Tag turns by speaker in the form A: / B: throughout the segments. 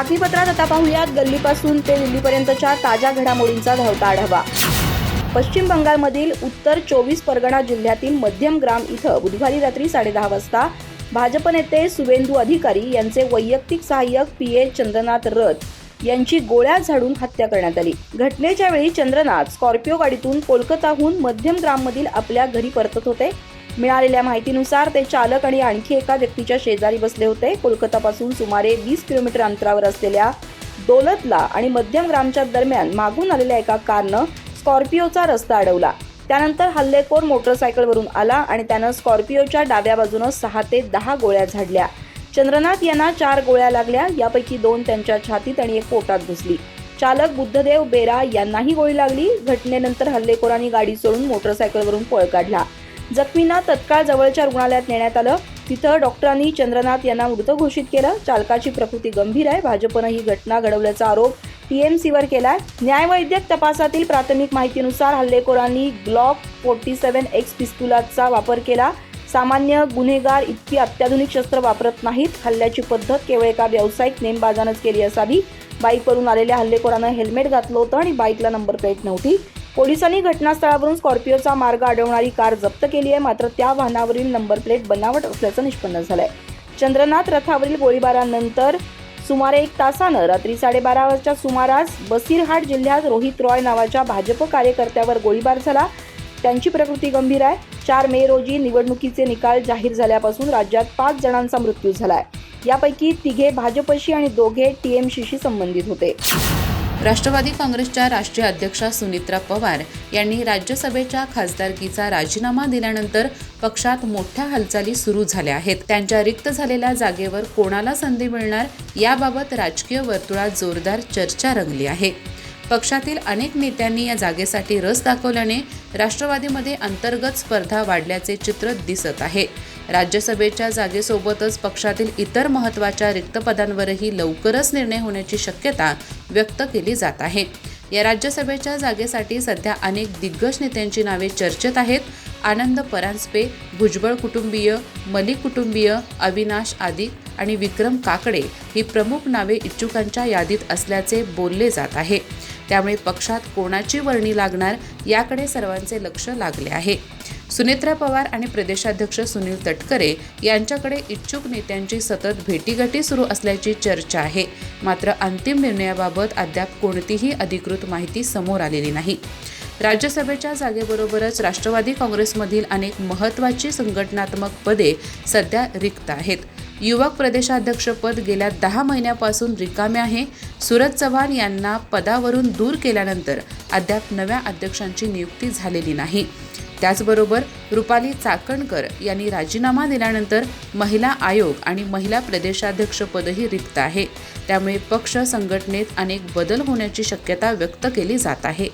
A: बातमीपत्रात आता पाहूयात गल्लीपासून ते दिल्लीपर्यंतच्या ताज्या घडामोडींचा धावता आढावा। पश्चिम बंगालमधील उत्तर 24 परगणा जिल्ह्यातील मध्यमग्राम इथं बुधवारी रात्री 10:30 वाजता भाजप नेते शुभेंदू अधिकारी यांचे वैयक्तिक सहाय्यक पीए चंद्रनाथ रथ यांची गोळ्या झाडून हत्या करण्यात आली। घटनेच्या वेळी चंद्रनाथ स्कॉर्पिओ गाडीतून कोलकाताहून मध्यमग्राममधील आपल्या घरी परतत होते। मिळालेल्या माहितीनुसार ते चालक आणि आणखी एका व्यक्तीच्या शेजारी बसले होते। कोलकातापासून सुमारे 20 किलोमीटर अंतरावर असलेल्या दौलतला आणि मध्यमग्रामच्या दरम्यान मागून आलेल्या एका कारनं स्कॉर्पिओचा रस्ता अडवला। त्यानंतर हल्लेखोर मोटरसायकलवरून आला आणि त्यानं स्कॉर्पिओच्या डाव्या बाजूनं 6 ते 10 गोळ्या झाडल्या। चंद्रनाथ यांना 4 गोळ्या लागल्या, यापैकी 2 त्यांच्या छातीत आणि 1 पोटात घुसली। चालक बुद्धदेव बेरा यांनाही गोळी लागली। घटनेनंतर हल्लेखोरांनी गाडी सोडून मोटरसायकलवरून पळ काढला। जखमींना तत्काळ जवळच्या रुग्णालयात नेण्यात आलं। तिथं डॉक्टरांनी चंद्रनाथ यांना मृत घोषित केलं। चालकाची प्रकृती गंभीर आहे। भाजपनं ही घटना घडवल्याचा आरोप टीएमसीवर केलाय। न्यायवैद्यक तपासातील प्राथमिक माहितीनुसार हल्लेखोरांनी ग्लॉक 47X पिस्तुलाचा वापर केला। सामान्य गुन्हेगार इतकी अत्याधुनिक शस्त्र वापरत नाहीत। हल्ल्याची पद्धत केवळ एका व्यावसायिक नेमबाजानंच केली असावी। बाईकवरून आलेल्या हल्लेखोरानं हेल्मेट घातलं होतं आणि बाईकला नंबर प्लेट नव्हती। पोलिसांनी घटनास्थळावरून स्कॉर्पिओचा मार्ग अडवणारी कार जप्त केली आहे, मात्र त्या वाहनावरील नंबर प्लेट बनावट असल्याचं निष्पन्न झालंय। चंद्रनाथ रथावरील गोळीबारानंतर सुमारे 1 तासानं रात्री 12:30 वाजच्या सुमारास बसीरहाट जिल्ह्यात रोहित रॉय नावाच्या भाजप कार्यकर्त्यावर गोळीबार झाला। त्यांची प्रकृती गंभीर आहे। 4 मे रोजी निवडणुकीचे निकाल जाहीर झाल्यापासून राज्यात 5 जणांचा मृत्यू झालाय। यापैकी 3 भाजपशी आणि 2 टीएमसीशी संबंधित होते।
B: राष्ट्रवादी काँग्रेसच्या राष्ट्रीय अध्यक्षा सुनित्रा पवार यांनी राज्यसभेच्या खासदारकीचा राजीनामा दिल्यानंतर पक्षात मोठ्या हालचाली सुरू झाल्या आहेत। त्यांच्या रिक्त झालेल्या जागेवर कोणाला संधी मिळणार याबाबत राजकीय वर्तुळात जोरदार चर्चा रंगली आहे। पक्षातील अनेक नेत्यांनी या जागेसाठी रस दाखवल्याने राष्ट्रवादीमध्ये अंतर्गत स्पर्धा वाढल्याचे चित्र दिसत आहे। राज्यसभेच्या जागेसोबतच पक्षातील इतर महत्त्वाच्या रिक्त पदांवरही लवकरच निर्णय होण्याची शक्यता व्यक्त केली जात आहे। या राज्यसभेच्या जागेसाठी सध्या अनेक दिग्गज नेत्यांची नावे चर्चेत आहेत। आनंद परांजपे, भुजबळ कुटुंबीय, मलिक कुटुंबीय, अविनाश आदिक आणि विक्रम काकडे ही प्रमुख नावे इच्छुकांच्या यादीत असल्याचे बोलले जात आहे। त्यामुळे पक्षात कोणाची वर्णी लागणार याकडे सर्वांचे लक्ष लागले आहे। सुनित्रा पवार आणि प्रदेशाध्यक्ष सुनील तटकरे यांच्याकडे इच्छुक नेत्यांची सतत भेटीगाठी सुरू असल्याची चर्चा आहे, मात्र अंतिम निर्णयाबाबत अद्याप कोणतीही अधिकृत माहिती समोर आलेली नाही। राज्यसभेच्या जागेबरोबरच राष्ट्रवादी काँग्रेसमधील अनेक महत्त्वाची संघटनात्मक पदे सध्या रिक्त आहेत। युवक प्रदेशाध्यक्षपद गेल्या 10 महिन्यापासून रिकामे आहे। सूरज चव्हाण यांना पदावरून दूर केल्यानंतर अद्याप नव्या अध्यक्षांची नियुक्ती झालेली नाही। त्याचबरोबर रुपाली चाकणकर यांनी राजीनामा दिल्यानंतर महिला आयोग आणि महिला प्रदेशाध्यक्षपदही रिक्त आहे। त्यामुळे पक्ष संघटनेत अनेक बदल होण्याची शक्यता व्यक्त केली जात आहे।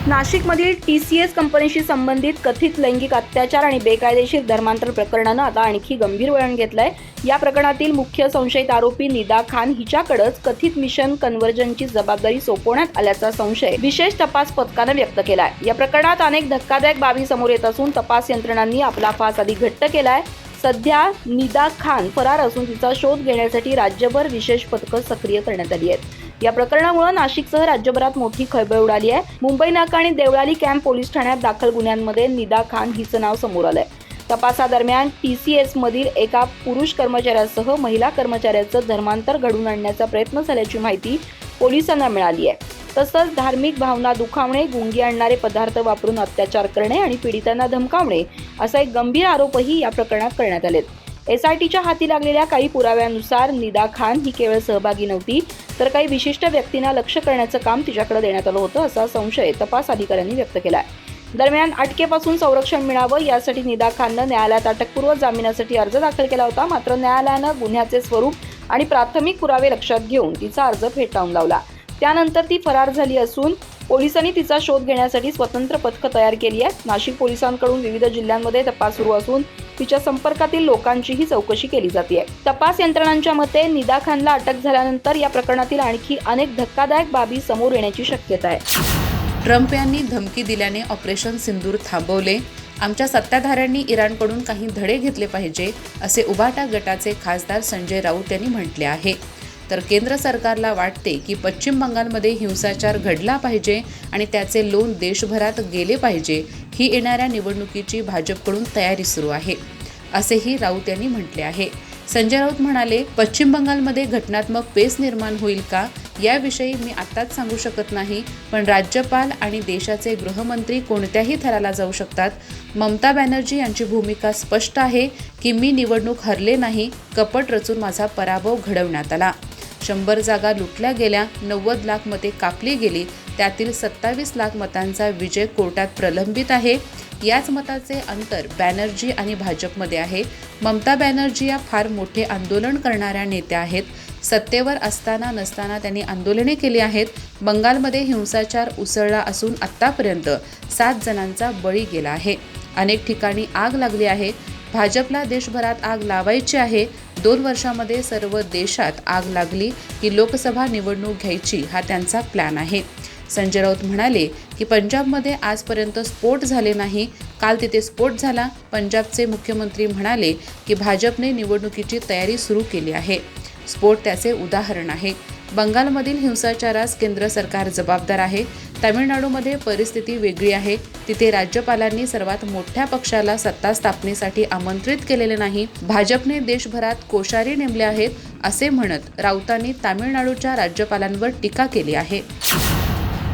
A: नाशिकमधील TCS कंपनीशी संबंधित कथित लैंगिक अत्याचार आणि बेकायदेशीर धर्मांतर प्रकरणानं आता आणखी गंभीर वळण घेतलंय। या प्रकरणातील मुख्य संशयित आरोपी निदा खान हिच्याकडेच कथित मिशन कन्व्हर्जनची जबाबदारी सोपवण्यात आल्याचा संशय विशेष तपास पथकानं व्यक्त केलाय। या प्रकरणात अनेक धक्कादायक बाबी समोर येत असून तपास यंत्रणांनी आपला फास अधिक घट्ट केलाय। सध्या निदा खान फरार असून तिचा शोध घेण्यासाठी राज्यभर विशेष पथकं सक्रिय करण्यात आली आहेत। या प्रकरणामुळे नाशिकसह राज्यभरात मोठी खळबळ उडाली आहे। मुंबई नाका आणि देवळाली कॅम्प पोलीस ठाण्यात दाखल गुन्ह्यांमध्ये निदा खान हिचं नाव समोर आलंय। तपासादरम्यान TCS मधील एका पुरुष कर्मचाऱ्यासह महिला कर्मचाऱ्याचं धर्मांतर घडवून आणण्याचा प्रयत्न झाल्याची माहिती पोलिसांना मिळाली आहे। तसंच धार्मिक भावना दुखावणे, गुंगी आणणारे पदार्थ वापरून अत्याचार करणे आणि पीडितांना धमकावणे असा एक गंभीर आरोपही या प्रकरणात करण्यात आलेत। SITच्या हाती लागलेल्या काही पुराव्यानुसार निदा खान ही केवळ सहभागी नव्हती, तर काही विशिष्ट व्यक्तींना लक्ष्य करण्याचं काम तिच्याकडे देण्यात आलं होतं असा संशय तपास अधिकाऱ्यांनी व्यक्त केलाय। दरम्यान अटकेपासून संरक्षण मिळावं यासाठी निदा खाननं न्यायालयात अटकपूर्व जामिनासाठी अर्ज दाखल केला होता, मात्र न्यायालयानं गुन्ह्याचे स्वरूप आणि प्राथमिक पुरावे लक्षात घेऊन तिचा अर्ज फेटाळून लावला। त्यानंतर ती फरार झाली असून पोलिसांनी तिचा शोध घेण्यासाठी स्वतंत्र पथकं तयार केली आहे। नाशिक पोलिसांकडून विविध जिल्ह्यांमध्ये तपास सुरू असून तिच्या संपर्कातील लोकांचीही चौकशी केली जाते। तपास यंत्रणांच्या मते निदा खानला अटक झाल्यानंतर या प्रकरणातील आणखी अनेक धक्कादायक बाबी समोर येण्याची शक्यता आहे।
B: ट्रम्प यांनी धमकी दिल्याने ऑपरेशन सिंदूर थांबवले। आमच्या सत्ताधाऱ्यांनी इराणकडून काही धडे घेतले पाहिजे, असे उभाटा गटाचे खासदार संजय राऊत यांनी म्हटले आहे। तर केंद्र सरकारला वाटते की पश्चिम बंगालमध्ये हिंसाचार घडला पाहिजे आणि त्याचे लोण देशभरात गेले पाहिजे. ही येणाऱ्या निवडणुकीची भाजपकडून तयारी सुरू आहे, असेही राऊत यांनी म्हटले आहे. संजय राऊत म्हणाले, पश्चिम बंगालमध्ये घटनात्मक पेच निर्माण होईल का याविषयी मी आत्ताच सांगू शकत नाही, पण राज्यपाल आणि देशाचे गृहमंत्री कोणत्याही थराला जाऊ शकतात. ममता बॅनर्जी यांची भूमिका स्पष्ट आहे की मी निवडणूक हरले नाही, कपट रचून माझा पराभव घडवण्यात आला. 100 जागा लुटल्या गेल्या, 90 लाख मते कापली गेली, त्यातील 27 लाख मतांचा विजय कोर्टात प्रलंबित आहे. याच मताचे अंतर बॅनर्जी आणि भाजपमध्ये आहे. ममता बॅनर्जी या फार मोठे आंदोलन करणाऱ्या नेत्या आहेत. सत्तेवर असताना नसताना त्यांनी आंदोलने केली आहेत. बंगालमध्ये हिंसाचार उसळला असून आत्तापर्यंत 7 जणांचा बळी गेला आहे. अनेक ठिकाणी आग लागली आहे. भाजपला देशभरात आग लावायची आहे. 2 वर्षामध्ये सर्व देशात आग लागली की लोकसभा निवडणूक घ्यायची हा त्यांचा प्लॅन आहे. संजय राऊत म्हणाले की पंजाबमध्ये आजपर्यंत स्फोट झाले नाही, काल तिथे स्फोट झाला. पंजाबचे मुख्यमंत्री म्हणाले की भाजपने निवडणुकीची तयारी सुरू केली आहे. स्फोट त्याचे उदाहरण आहे. बंगालमधील हिंसाचारास केंद्र सरकार जबाबदार आहे. तामिळनाडूमध्ये परिस्थिती वेगळी आहे. तिथे राज्यपालांनी सर्वात मोठ्या पक्षाला सत्ता स्थापनेसाठी आमंत्रित केलेले नाही. भाजपने देशभरात कोश्यारी नेमले आहेत, असे म्हणत राऊतांनी तामिळनाडूच्या राज्यपालांवर टीका केली आहे.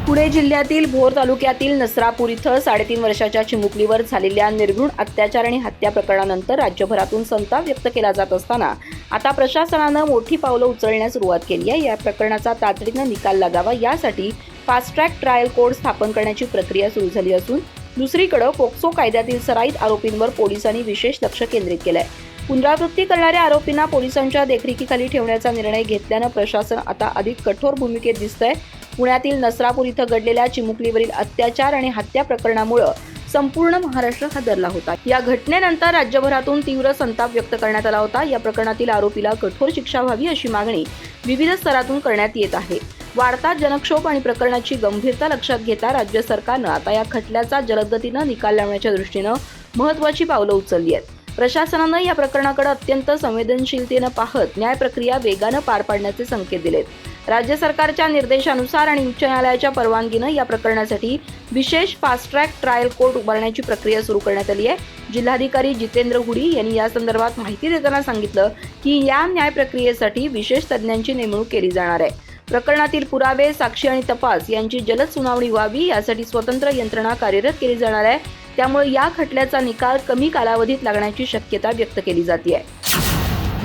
A: पुणे जिल्ह्यातील भोर तालुक्यातील नसरापूर इथं 3.5 वर्षाच्या चिमुकलीवर झालेल्या निर्घृण अत्याचार आणि हत्या प्रकरणानंतर राज्यभरातून संताप व्यक्त केला जात असताना आता प्रशासनानं मोठी पावलं उचलण्यास सुरुवात केली आहे. या प्रकरणाचा तातडीनं निकाल लागावा यासाठी फास्ट ट्रॅक ट्रायल कोर्ट स्थापन करण्याची प्रक्रिया सुरू झाली असून दुसरीकडे पोक्सो कायद्यातील सराईत आरोपींवर पोलिसांनी विशेष लक्ष केंद्रित केलं आहे. पुनरावृत्ती करणाऱ्या आरोपींना पोलिसांच्या देखरेखीखाली ठेवण्याचा निर्णय घेतल्यानं प्रशासन आता अधिक कठोर भूमिकेत दिसतंय. पुण्यातील नसरापूर इथं घडलेल्या चिमुकलीवरील अत्याचार आणि हत्या प्रकरणामुळे संपूर्ण महाराष्ट्र हादरला होता. या घटनेनंतर राज्यभरातून तीव्र संताप व्यक्त करण्यात आला होता. या प्रकरणातील आरोपीला कठोर शिक्षा व्हावी अशी मागणी विविध स्तरातून करण्यात येत आहे. वाढता जनक्षोभ आणि प्रकरणाची गंभीरता लक्षात घेता राज्य सरकारनं आता या खटल्याचा जलदगतीनं निकाल लावण्याच्या दृष्टीनं महत्त्वाची पावलं उचलली आहेत. प्रशासनानं या प्रकरणाकडे अत्यंत संवेदनशीलतेनं पाहत न्याय प्रक्रिया वेगानं पार पाडण्याचे संकेत दिलेत. राज्य सरकारच्या निर्देशानुसार आणि उच्च न्यायालयाच्या परवानगीनं या प्रकरणासाठी विशेष फास्ट ट्रॅक ट्रायल कोर्ट उभारण्याची प्रक्रिया सुरू करण्यात आली आहे. जिल्हाधिकारी जितेंद्र हुडी यांनी या संदर्भात माहिती देताना सांगितलं की या न्याय प्रक्रियेसाठी विशेष तज्ज्ञांची नेमणूक केली जाणार आहे. प्रकरणातील पुरावे, साक्षी आणि तपास यांची जलद सुनावणी व्हावी यासाठी स्वतंत्र यंत्रणा कार्यरत केली जाणार आहे. त्यामुळे या खटल्याचा निकाल कमी कालावधीत लागण्याची शक्यता व्यक्त केली जाते.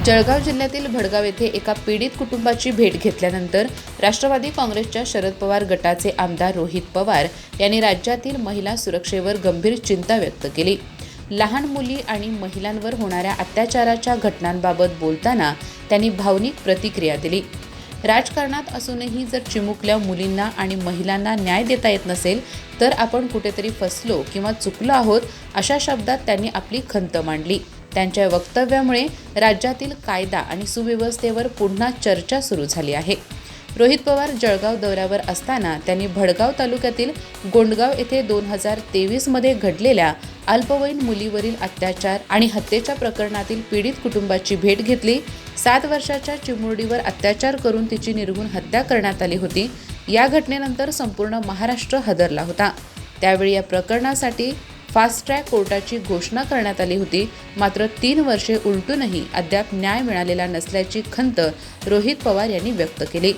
B: जळगाव जिल्ह्यातील भडगाव येथे एका पीडित कुटुंबाची भेट घेतल्यानंतर राष्ट्रवादी काँग्रेसच्या शरद पवार गटाचे आमदार रोहित पवार यांनी राज्यातील महिला सुरक्षेवर गंभीर चिंता व्यक्त केली. लहान मुली आणि महिलांवर होणाऱ्या अत्याचाराच्या घटनांबाबत बोलताना त्यांनी भावनिक प्रतिक्रिया दिली. राजकारणात असूनही जर चिमुकल्या मुलींना आणि महिलांना न्याय देता येत नसेल तर आपण कुठेतरी फसलो किंवा चुकलो आहोत, अशा शब्दात त्यांनी आपली खंत मांडली. त्यांच्या वक्तव्यामुळे राज्यातील कायदा आणि सुव्यवस्थेवर पुन्हा चर्चा सुरू झाली आहे. रोहित पवार जळगाव दौऱ्यावर असताना त्यांनी भडगाव तालुक्यातील गोंडगाव येथे 2023मध्ये घडलेल्या अल्पवयीन मुलीवरील अत्याचार आणि हत्येच्या प्रकरणातील पीडित कुटुंबाची भेट घेतली. 7 वर्षाच्या चिमुरडीवर अत्याचार करून तिची निर्घृण हत्या करण्यात आली होती. या घटनेनंतर संपूर्ण महाराष्ट्र हादरला होता. त्यावेळी या प्रकरणासाठी फास्ट ट्रॅक कोर्टाची घोषणा करण्यात आली होती. मात्र 3 वर्षे उलटूनही अद्याप न्याय मिळालेला नसल्याची खंत रोहित पवार यांनी व्यक्त केली.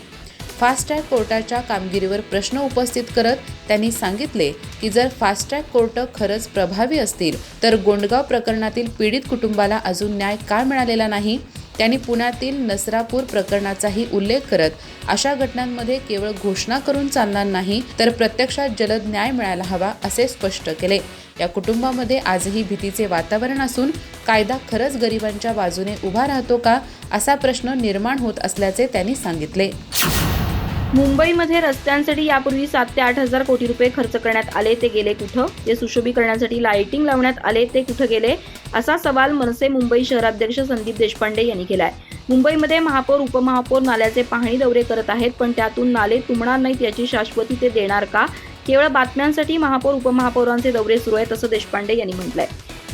B: फास्ट ट्रॅक कोर्टाच्या कामगिरीवर प्रश्न उपस्थित करत त्यांनी सांगितले की जर फास्ट ट्रॅक कोर्ट खरंच प्रभावी असतील तर गोंडगाव प्रकरणातील पीडित कुटुंबाला अजून न्याय का मिळालेला नाही. त्यांनी पुण्यातील नसरापूर प्रकरणाचाही उल्लेख करत अशा घटनांमध्ये केवळ घोषणा करून चालणार नाही तर प्रत्यक्षात जलद न्याय मिळायला हवा असे स्पष्ट केले. या कुटुंबामध्ये आजही भीतीचे वातावरण असून कायदा खरंच गरिबांच्या बाजूने उभा राहतो का असा प्रश्न निर्माण होत असल्याचे त्यांनी सांगितले.
A: मुंबईमध्ये रस्त्यांसाठी यापूर्वी 7 ते 8 हजार कोटी रुपये खर्च करण्यात आले, ते गेले कुठं? ते सुशोभीकरणासाठी लाइटिंग लावण्यात आले, ते कुठं गेले? असा सवाल मनसे मुंबई शहराध्यक्ष संदीप देशपांडे यांनी केलाय. मुंबईमध्ये महापौर, उपमहापौर नाल्याचे पाहणी दौरे करत आहेत, पण त्यातून नाले तुंबणार नाहीत याची शाश्वती ते देणार का? केवळ बातम्यांसाठी महापौर, उपमहापौरांचे दौरे सुरू आहेत असं देशपांडे यांनी म्हटलंय.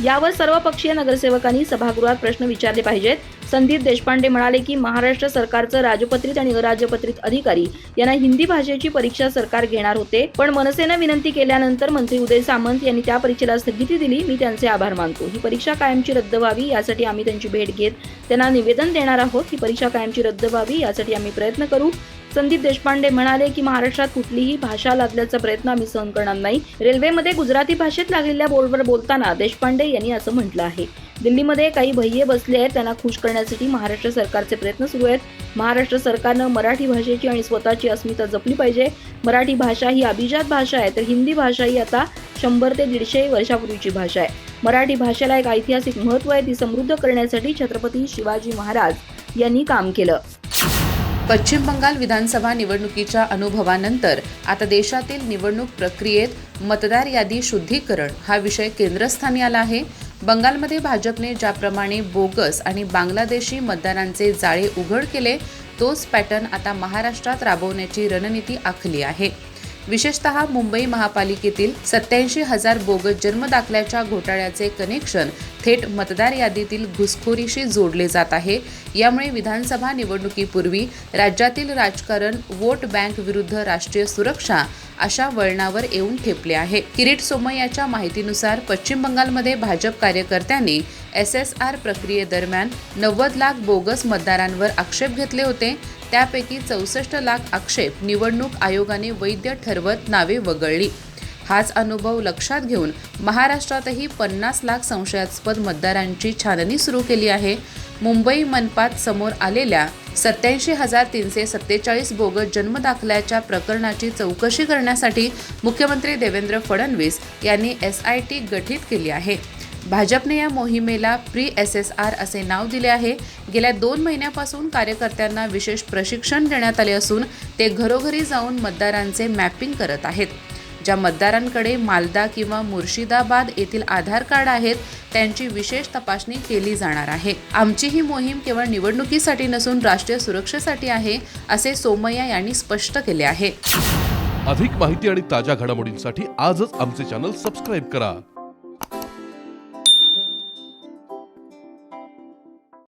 A: यावर सर्वपक्षीय नगरसेवकांनी सभागृहात प्रश्न विचारले पाहिजेत. संदीप देशपांडे म्हणाले की महाराष्ट्र सरकारचं राजपत्रित आणि अराजपत्रित अधिकारी यांना हिंदी भाषेची परीक्षा सरकार घेणार होते, पण मनसेनं विनंती केल्यानंतर मंत्री उदय सामंत यांनी त्या परीक्षेला स्थगिती दिली. मी त्यांचे आभार मानतो. ही परीक्षा कायमची रद्द व्हावी यासाठी आम्ही त्यांची भेट घेत त्यांना निवेदन देणार आहोत. ही परीक्षा कायमची रद्द व्हावी यासाठी आम्ही प्रयत्न करू. संदीप देशपांडे म्हणाले की महाराष्ट्रात कुठलीही भाषा लादल्याचा प्रयत्न आम्ही सहन करणार नाही. रेल्वेमध्ये गुजराती भाषेत लागलेल्या बोर्डवर बोलताना देशपांडे यांनी असं म्हटलं आहे. दिल्लीमध्ये काही भय्ये बसले आहेत, त्यांना खुश करण्यासाठी महाराष्ट्र सरकारचे प्रयत्न सुरू आहेत. महाराष्ट्र सरकारनं मराठी भाषेची आणि स्वतःची अस्मिता जपली पाहिजे. मराठी भाषा ही अभिजात भाषा आहे, तर हिंदी भाषा ही आता 100 ते 150 वर्षापूर्वीची भाषा आहे. मराठी भाषेला एक ऐतिहासिक महत्त्व आहे. ती समृद्ध करण्यासाठी छत्रपती शिवाजी महाराज यांनी काम केलं.
B: पश्चिम बंगाल विधानसभा निवडणुकीच्या अनुभवानंतर आता देशातील निवडणूक प्रक्रियेत मतदार यादी शुद्धीकरण हा विषय केंद्रस्थानी आला आहे. बंगालमध्ये भाजपने ज्याप्रमाणे बोगस आणि बांगलादेशी मतदारांचे जाळे उघड केले, तोच पॅटर्न आता महाराष्ट्रात राबवण्याची रणनीती आखली आहे. विशेषतः मुंबई महापालिकेतील 87,000 बोगस जन्मदाखल्याच्या घोटाळ्याचे कनेक्शन थेट मतदार यादीतील घुसखोरीशी जोडले जात आहे. यामुळे विधानसभा निवडणुकीपूर्वी राज्यातील राजकारण वोट बँक विरुद्ध राष्ट्रीय सुरक्षा अशा वळणावर येऊन ठेपले आहे. किरीट सोमय्याच्या माहितीनुसार पश्चिम बंगालमध्ये भाजप कार्यकर्त्यांनी SSR प्रक्रियेदरम्यान 90 लाख बोगस मतदारांवर आक्षेप घेतले होते. त्यापैकी 64 लाख आक्षेप निवडणूक आयोगाने वैध ठरवत नावे वगळली. हाच अनुभव लक्षात घेऊन महाराष्ट्रातही 50 लाख संशयास्पद मतदारांची छाननी सुरू केली आहे. मुंबई मनपात समोर आलेल्या 87,347 बोगस जन्मदाखल्याच्या प्रकरणाची चौकशी करण्यासाठी मुख्यमंत्री देवेंद्र फडणवीस यांनी SIT गठीत केली आहे. भाजपने या मोहिमेला प्री SSR असे नाव दिले आहे. गेल्या 2 महिन्यापासून कार्यकर्त्यांना विशेष प्रशिक्षण देण्यात आले असून ते घरोघरी जाऊन मतदारांचे मॅपिंग करत आहेत. ज्या मतदारांकडे मालदा किंवा मुर्शिदाबाद येथील आधार कार्ड आहेत त्यांची विशेष तपासणी केली जाणार आहे. आमची ही मोहीम केवळ निवडणुकीसाठी नसून राष्ट्रीय सुरक्षेसाठी आहे, असे सोमय्या यांनी स्पष्ट केले आहे.
C: अधिक माहिती आणि ताज्या घडामोडींसाठी आजच आमचे चॅनल सबस्क्राईब करा.